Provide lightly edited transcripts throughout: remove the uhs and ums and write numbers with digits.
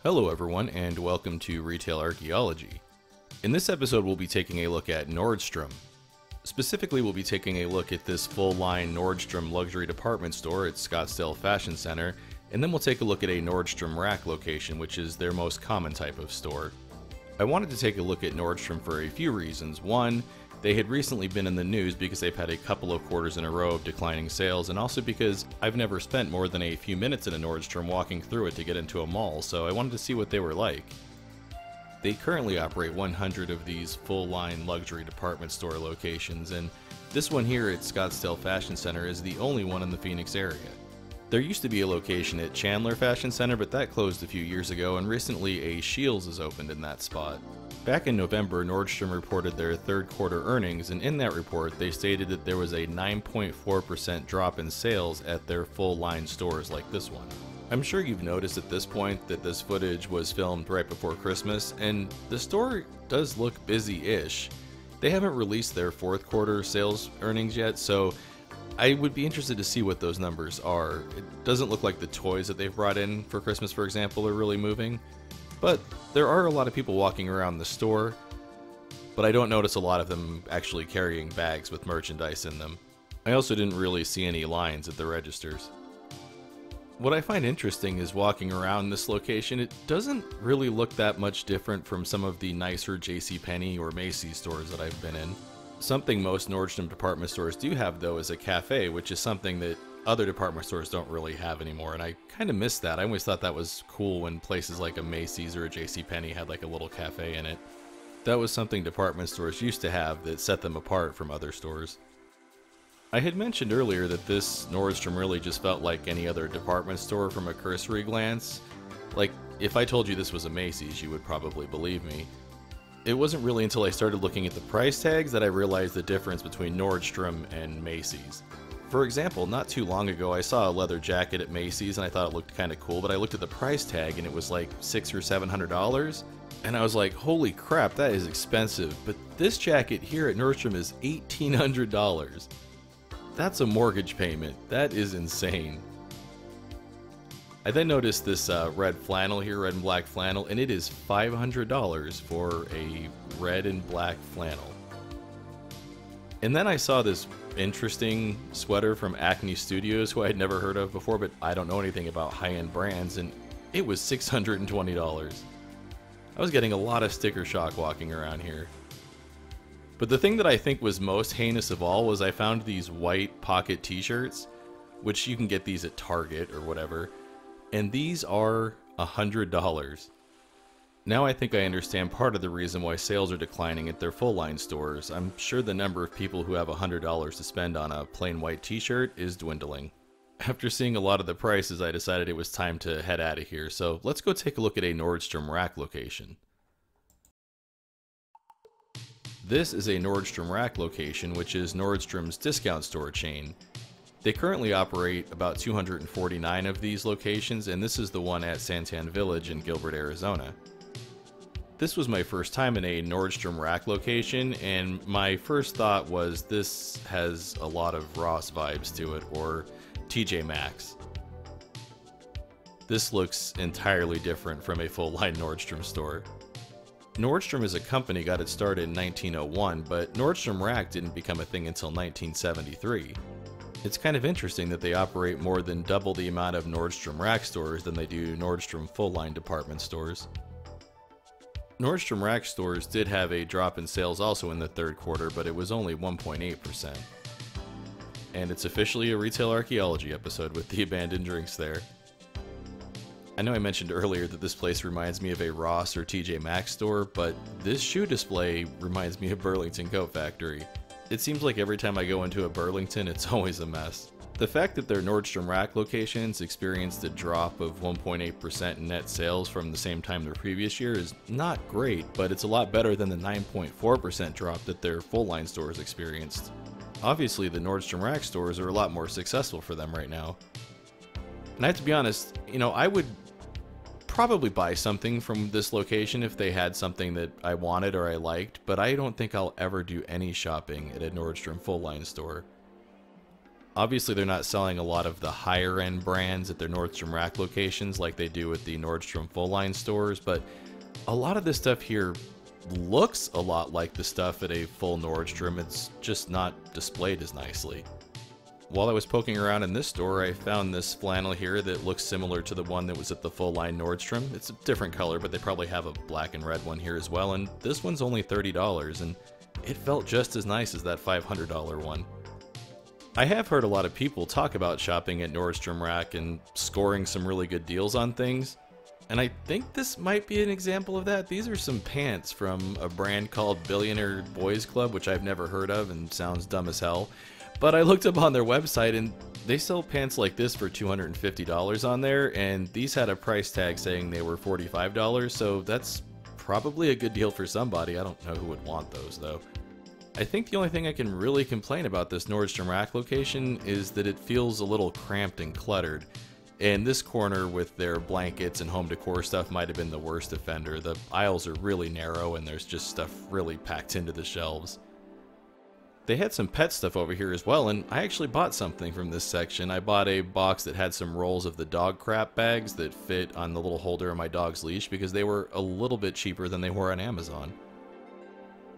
Hello everyone and welcome to Retail Archaeology. In this episode we'll be taking a look at Nordstrom. Specifically we'll be taking a look at this full-line Nordstrom luxury department store at Scottsdale Fashion Center, and then we'll take a look at a Nordstrom Rack location, which is their most common type of store. I wanted to take a look at Nordstrom for a few reasons. One, they had recently been in the news because they've had a couple of quarters in a row of declining sales, and also because I've never spent more than a few minutes in a Nordstrom walking through it to get into a mall, so I wanted to see what they were like. They currently operate 100 of these full-line luxury department store locations, and this one here at Scottsdale Fashion Center is the only one in the Phoenix area. There used to be a location at Chandler Fashion Center, but that closed a few years ago, and recently a Scheels has opened in that spot. Back in November, Nordstrom reported their third quarter earnings, and in that report they stated that there was a 9.4% drop in sales at their full-line stores like this one. I'm sure you've noticed at this point that this footage was filmed right before Christmas, and the store does look busy-ish. They haven't released their fourth quarter sales earnings yet, so I would be interested to see what those numbers are. It doesn't look like the toys that they've brought in for Christmas, for example, are really moving. But there are a lot of people walking around the store, but I don't notice a lot of them actually carrying bags with merchandise in them. I also didn't really see any lines at the registers. What I find interesting is walking around this location, it doesn't really look that much different from some of the nicer JCPenney or Macy's stores that I've been in. Something most Nordstrom department stores do have though is a cafe, which is something that other department stores don't really have anymore, and I kind of miss that. I always thought that was cool when places like a Macy's or a JCPenney had like a little cafe in it. That was something department stores used to have that set them apart from other stores. I had mentioned earlier that this Nordstrom really just felt like any other department store from a cursory glance. Like, if I told you this was a Macy's, you would probably believe me. It wasn't really until I started looking at the price tags that I realized the difference between Nordstrom and Macy's. For example, not too long ago I saw a leather jacket at Macy's and I thought it looked kind of cool, but I looked at the price tag and it was like $600 or $700, and I was like, holy crap, that is expensive. But this jacket here at Nordstrom is $1,800. That's a mortgage payment. That is insane. I then noticed this red flannel here, red and black flannel, and it is $500 for a red and black flannel. And then I saw this interesting sweater from Acne Studios, who I had never heard of before, but I don't know anything about high-end brands, and it was $620. I was getting a lot of sticker shock walking around here. But the thing that I think was most heinous of all was I found these white pocket t-shirts, which you can get these at Target or whatever, and these are $100. Now I think I understand part of the reason why sales are declining at their full-line stores. I'm sure the number of people who have $100 to spend on a plain white t-shirt is dwindling. After seeing a lot of the prices, I decided it was time to head out of here, so let's go take a look at a Nordstrom Rack location. This is a Nordstrom Rack location, which is Nordstrom's discount store chain. They currently operate about 249 of these locations, and this is the one at Santan Village in Gilbert, Arizona. This was my first time in a Nordstrom Rack location, and my first thought was this has a lot of Ross vibes to it, or TJ Maxx. This looks entirely different from a full-line Nordstrom store. Nordstrom as a company got its start in 1901, but Nordstrom Rack didn't become a thing until 1973. It's kind of interesting that they operate more than double the amount of Nordstrom Rack stores than they do Nordstrom full-line department stores. Nordstrom Rack stores did have a drop in sales also in the third quarter, but it was only 1.8%. And it's officially a Retail Archaeology episode with the abandoned drinks there. I know I mentioned earlier that this place reminds me of a Ross or TJ Maxx store, but this shoe display reminds me of Burlington Coat Factory. It seems like every time I go into a Burlington, it's always a mess. The fact that their Nordstrom Rack locations experienced a drop of 1.8% in net sales from the same time the previous year is not great, but it's a lot better than the 9.4% drop that their full-line stores experienced. Obviously, the Nordstrom Rack stores are a lot more successful for them right now. And I have to be honest, I would probably buy something from this location if they had something that I wanted or I liked, but I don't think I'll ever do any shopping at a Nordstrom full-line store. Obviously, they're not selling a lot of the higher end brands at their Nordstrom Rack locations like they do at the Nordstrom full line stores, but a lot of this stuff here looks a lot like the stuff at a full Nordstrom. It's just not displayed as nicely. While I was poking around in this store, I found this flannel here that looks similar to the one that was at the full line Nordstrom. It's a different color, but they probably have a black and red one here as well, and this one's only $30, and it felt just as nice as that $500 one. I have heard a lot of people talk about shopping at Nordstrom Rack and scoring some really good deals on things, and I think this might be an example of that. These are some pants from a brand called Billionaire Boys Club, which I've never heard of and sounds dumb as hell, but I looked up on their website and they sell pants like this for $250 on there, and these had a price tag saying they were $45, so that's probably a good deal for somebody. I don't know who would want those though. I think the only thing I can really complain about this Nordstrom Rack location is that it feels a little cramped and cluttered. And this corner with their blankets and home decor stuff might have been the worst offender. The aisles are really narrow and there's just stuff really packed into the shelves. They had some pet stuff over here as well, and I actually bought something from this section. I bought a box that had some rolls of the dog crap bags that fit on the little holder of my dog's leash because they were a little bit cheaper than they were on Amazon.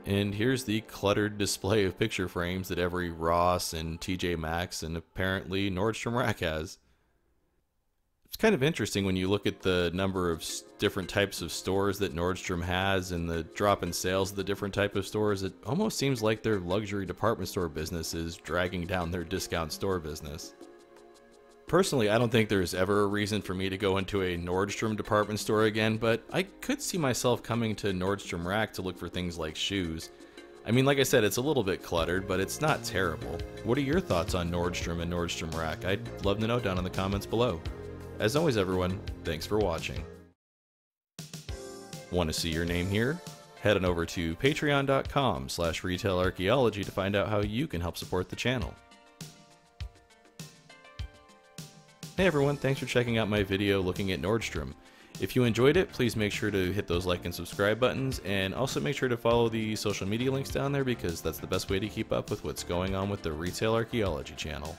And here's the cluttered display of picture frames that every Ross and TJ Maxx and apparently Nordstrom Rack has. It's kind of interesting when you look at the number of different types of stores that Nordstrom has and the drop in sales of the different type of stores. It almost seems like their luxury department store business is dragging down their discount store business. Personally, I don't think there's ever a reason for me to go into a Nordstrom department store again, but I could see myself coming to Nordstrom Rack to look for things like shoes. I mean, like I said, it's a little bit cluttered, but it's not terrible. What are your thoughts on Nordstrom and Nordstrom Rack? I'd love to know down in the comments below. As always, everyone, thanks for watching. Want to see your name here? Head on over to patreon.com/retailarchaeology to find out how you can help support the channel. Hey everyone, thanks for checking out my video looking at Nordstrom. If you enjoyed it, please make sure to hit those like and subscribe buttons, and also make sure to follow the social media links down there because that's the best way to keep up with what's going on with the Retail Archaeology channel.